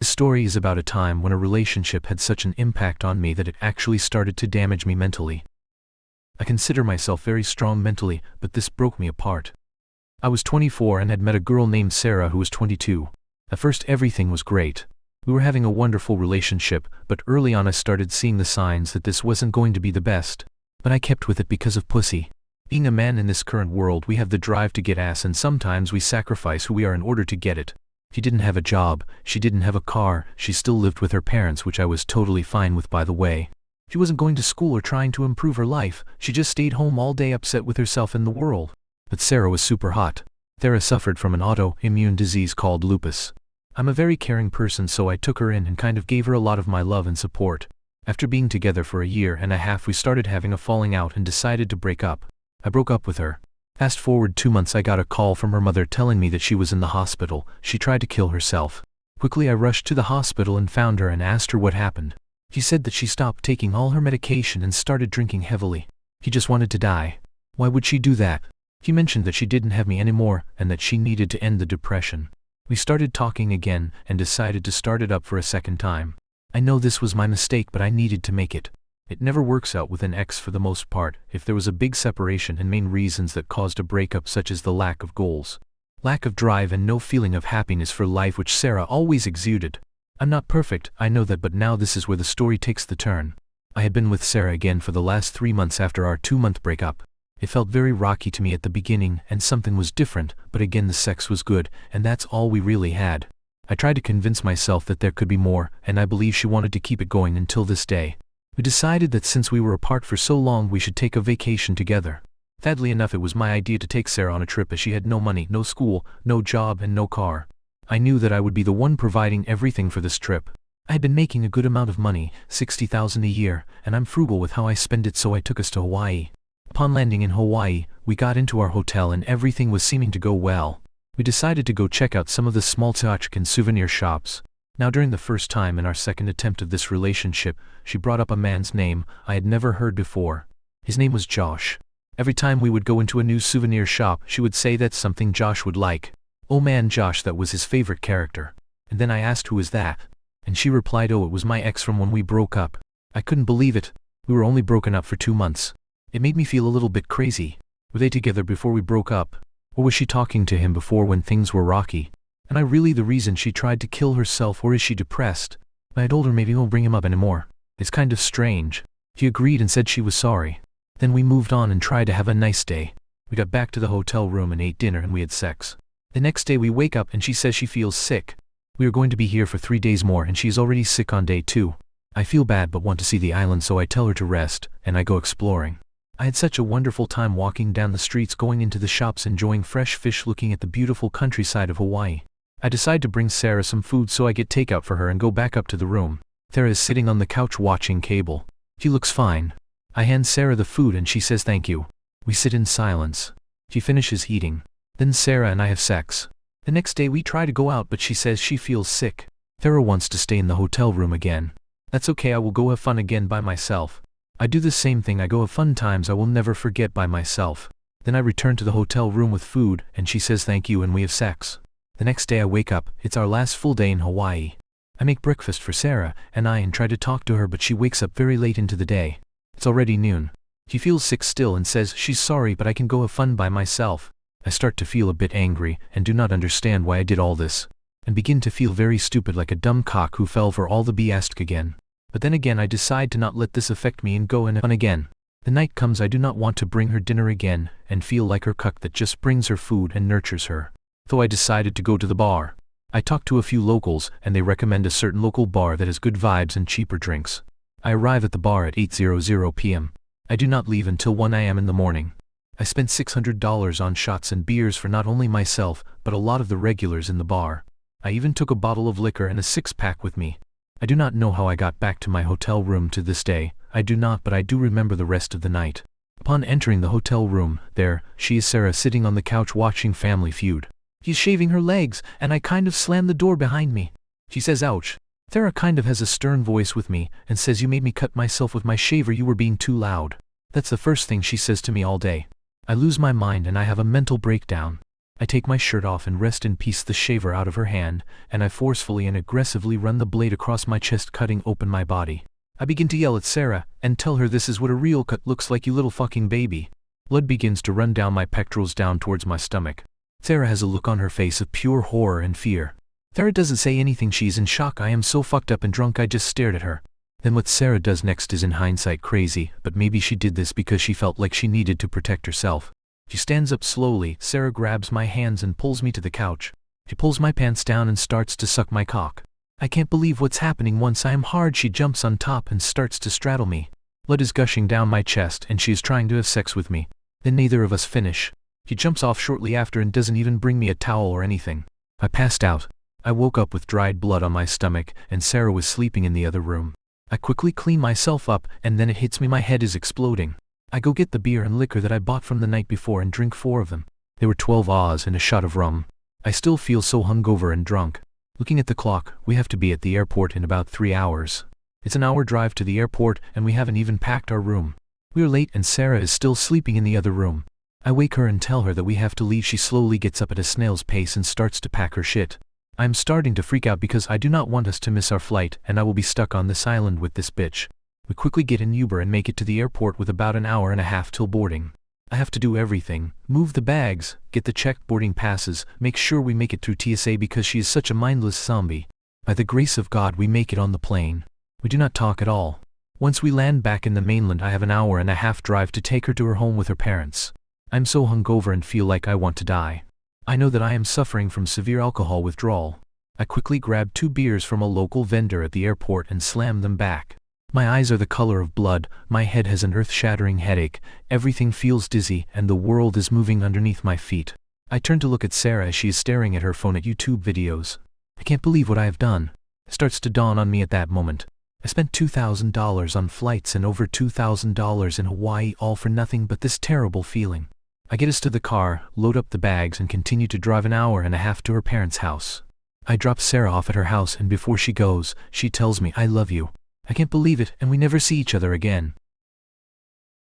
This story is about a time when a relationship had such an impact on me that it actually started to damage me mentally. I consider myself very strong mentally, but this broke me apart. I was 24 and had met a girl named Sarah who was 22. At first everything was great. We were having a wonderful relationship, but early on I started seeing the signs that this wasn't going to be the best. But I kept with it because of pussy. Being a man in this current world, we have the drive to get ass, and sometimes we sacrifice who we are in order to get it. She didn't have a job, she didn't have a car, she still lived with her parents, which I was totally fine with, by the way. She wasn't going to school or trying to improve her life, she just stayed home all day upset with herself and the world. But Sarah was super hot. Sarah suffered from an autoimmune disease called lupus. I'm a very caring person, so I took her in and kind of gave her a lot of my love and support. After being together for a year and a half, we started having a falling out and decided to break up. I broke up with her. Fast forward 2 months, I got a call from her mother telling me that she was in the hospital. She tried to kill herself. Quickly I rushed to the hospital and found her and asked her what happened. She said that she stopped taking all her medication and started drinking heavily. She just wanted to die. Why would she do that? She mentioned that she didn't have me anymore and that she needed to end the depression. We started talking again and decided to start it up for a second time. I know this was my mistake, but I needed to make it. It never works out with an ex for the most part. If there was a big separation and main reasons that caused a breakup, such as the lack of goals, lack of drive, and no feeling of happiness for life, which Sarah always exuded. I'm not perfect, I know that, but now this is where the story takes the turn. I had been with Sarah again for the last 3 months after our 2-month breakup. It felt very rocky to me at the beginning, and something was different, but again the sex was good, and that's all we really had. I tried to convince myself that there could be more, and I believe she wanted to keep it going until this day. We decided that since we were apart for so long, we should take a vacation together. Sadly enough, it was my idea to take Sarah on a trip, as she had no money, no school, no job, and no car. I knew that I would be the one providing everything for this trip. I had been making a good amount of money, $60,000 a year, and I'm frugal with how I spend it, so I took us to Hawaii. Upon landing in Hawaii, we got into our hotel and everything was seeming to go well. We decided to go check out some of the small tchotchke souvenir shops. Now, during the first time in our second attempt of this relationship, she brought up a man's name I had never heard before. His name was Josh. Every time we would go into a new souvenir shop, she would say that's something Josh would like. Oh man, Josh, that was his favorite character. And then I asked, who is that? And she replied, oh, it was my ex from when we broke up. I couldn't believe it. We were only broken up for 2 months. It made me feel a little bit crazy. Were they together before we broke up? Or was she talking to him before when things were rocky? Am I really the reason she tried to kill herself, or is she depressed? I told her maybe won't bring him up anymore. It's kind of strange. She agreed and said she was sorry. Then we moved on and tried to have a nice day. We got back to the hotel room and ate dinner and we had sex. The next day we wake up and she says she feels sick. We are going to be here for 3 days more and she's already sick on day 2. I feel bad but want to see the island, so I tell her to rest, and I go exploring. I had such a wonderful time walking down the streets, going into the shops, enjoying fresh fish, looking at the beautiful countryside of Hawaii. I decide to bring Sarah some food, so I get takeout for her and go back up to the room. Sarah is sitting on the couch watching cable. She looks fine. I hand Sarah the food and she says thank you. We sit in silence. She finishes eating. Then Sarah and I have sex. The next day we try to go out, but she says she feels sick. Sarah wants to stay in the hotel room again. That's okay, I will go have fun again by myself. I do the same thing, I go have fun times I will never forget by myself. Then I return to the hotel room with food and she says thank you and we have sex. The next day I wake up, it's our last full day in Hawaii. I make breakfast for Sarah and try to talk to her, but she wakes up very late into the day. It's already noon. She feels sick still and says she's sorry but I can go have fun by myself. I start to feel a bit angry and do not understand why I did all this, and begin to feel very stupid, like a dumb cock who fell for all the BS again. But then again I decide to not let this affect me and go and have fun again. The night comes, I do not want to bring her dinner again and feel like her cuck that just brings her food and nurtures her. So I decided to go to the bar. I talked to a few locals and they recommend a certain local bar that has good vibes and cheaper drinks. I arrive at the bar at 8:00 p.m. I do not leave until 1 a.m. in the morning. I spent $600 on shots and beers for not only myself, but a lot of the regulars in the bar. I even took a bottle of liquor and a 6-pack with me. I do not know how I got back to my hotel room to this day. I do not, but I do remember the rest of the night. Upon entering the hotel room, there she is, Sarah, sitting on the couch watching Family Feud. She's shaving her legs, and I kind of slam the door behind me. She says, ouch. Sarah kind of has a stern voice with me, and says, you made me cut myself with my shaver, you were being too loud. That's the first thing she says to me all day. I lose my mind and I have a mental breakdown. I take my shirt off and wrest in peace the shaver out of her hand, and I forcefully and aggressively run the blade across my chest, cutting open my body. I begin to yell at Sarah, and tell her this is what a real cut looks like, you little fucking baby. Blood begins to run down my pectorals down towards my stomach. Sarah has a look on her face of pure horror and fear. Sarah doesn't say anything, she's in shock. I am so fucked up and drunk I just stared at her. Then what Sarah does next is in hindsight crazy, but maybe she did this because she felt like she needed to protect herself. She stands up slowly, Sarah grabs my hands and pulls me to the couch. She pulls my pants down and starts to suck my cock. I can't believe what's happening. Once I am hard, she jumps on top and starts to straddle me. Blood is gushing down my chest and she is trying to have sex with me. Then neither of us finish. She jumps off shortly after and doesn't even bring me a towel or anything. I passed out. I woke up with dried blood on my stomach and Sarah was sleeping in the other room. I quickly clean myself up and then it hits me, my head is exploding. I go get the beer and liquor that I bought from the night before and drink 4 of them. They were 12 Oz and a shot of rum. I still feel so hungover and drunk. Looking at the clock, we have to be at the airport in about 3 hours. It's an hour drive to the airport and we haven't even packed our room. We are late and Sarah is still sleeping in the other room. I wake her and tell her that we have to leave. She slowly gets up at a snail's pace and starts to pack her shit. I am starting to freak out because I do not want us to miss our flight and I will be stuck on this island with this bitch. We quickly get an Uber and make it to the airport with about an hour and a half till boarding. I have to do everything, move the bags, get the checked boarding passes, make sure we make it through TSA because she is such a mindless zombie. By the grace of God we make it on the plane. We do not talk at all. Once we land back in the mainland I have an hour and a half drive to take her to her home with her parents. I'm so hungover and feel like I want to die. I know that I am suffering from severe alcohol withdrawal. I quickly grab 2 beers from a local vendor at the airport and slam them back. My eyes are the color of blood, my head has an earth-shattering headache, everything feels dizzy and the world is moving underneath my feet. I turn to look at Sarah as she is staring at her phone at YouTube videos. I can't believe what I have done. It starts to dawn on me at that moment. I spent $2,000 on flights and over $2,000 in Hawaii, all for nothing but this terrible feeling. I get us to the car, load up the bags and continue to drive an hour and a half to her parents' house. I drop Sarah off at her house and before she goes, she tells me I love you. I can't believe it and we never see each other again.